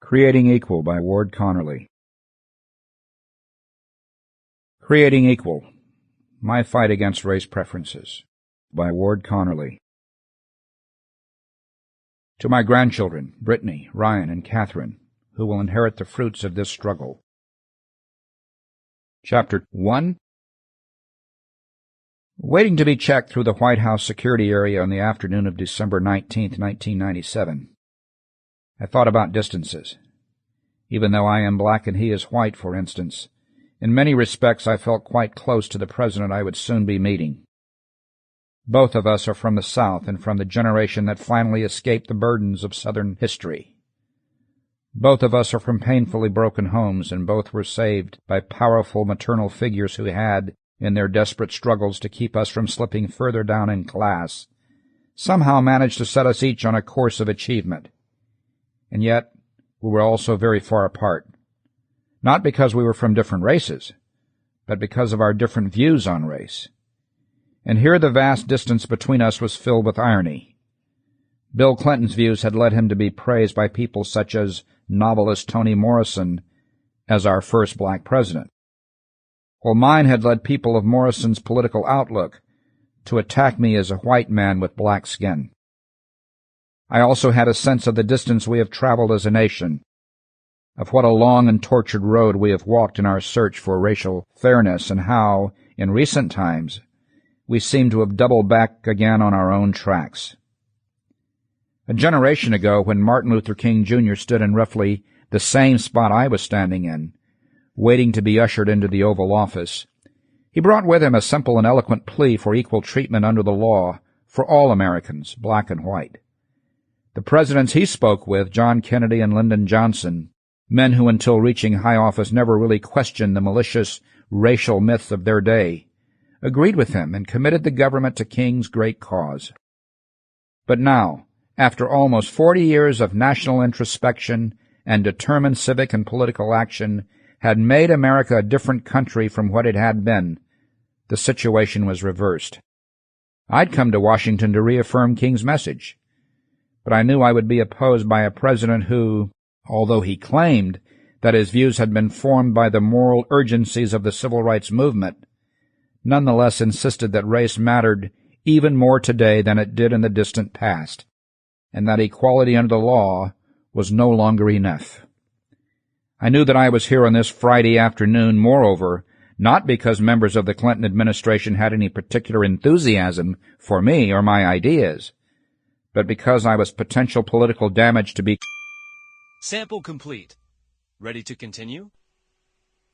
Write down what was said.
Creating Equal by Ward Connerly. Creating Equal, My Fight Against Race Preferences by Ward Connerly. To my grandchildren, Brittany, Ryan, and Catherine, who will inherit the fruits of this struggle. Chapter 1. Waiting to be checked through the White House security area on the afternoon of December 19, 1997. I thought about distances. Even though I am black and he is white, for instance, in many respects I felt quite close to the president I would soon be meeting. Both of us are from the South and from the generation that finally escaped the burdens of Southern history. Both of us are from painfully broken homes, and both were saved by powerful maternal figures who had, in their desperate struggles to keep us from slipping further down in class, somehow managed to set us each on a course of achievement. And yet, we were also very far apart, not because we were from different races, but because of our different views on race. And here the vast distance between us was filled with irony. Bill Clinton's views had led him to be praised by people such as novelist Toni Morrison as our first black president, while mine had led people of Morrison's political outlook to attack me as a white man with black skin. I also had a sense of the distance we have traveled as a nation, of what a long and tortured road we have walked in our search for racial fairness, and how, in recent times, we seem to have doubled back again on our own tracks. A generation ago, when Martin Luther King Jr. stood in roughly the same spot I was standing in, waiting to be ushered into the Oval Office, he brought with him a simple and eloquent plea for equal treatment under the law for all Americans, black and white. The presidents he spoke with, John Kennedy and Lyndon Johnson, men who until reaching high office never really questioned the malicious racial myths of their day, agreed with him and committed the government to King's great cause. But now, after almost 40 years of national introspection and determined civic and political action had made America a different country from what it had been, the situation was reversed. I'd come to Washington to reaffirm King's message, but I knew I would be opposed by a president who, although he claimed that his views had been formed by the moral urgencies of the civil rights movement, nonetheless insisted that race mattered even more today than it did in the distant past, and that equality under the law was no longer enough. I knew that I was here on this Friday afternoon, moreover, not because members of the Clinton administration had any particular enthusiasm for me or my ideas, but because I was potential political damage to be... Sample complete. Ready to continue?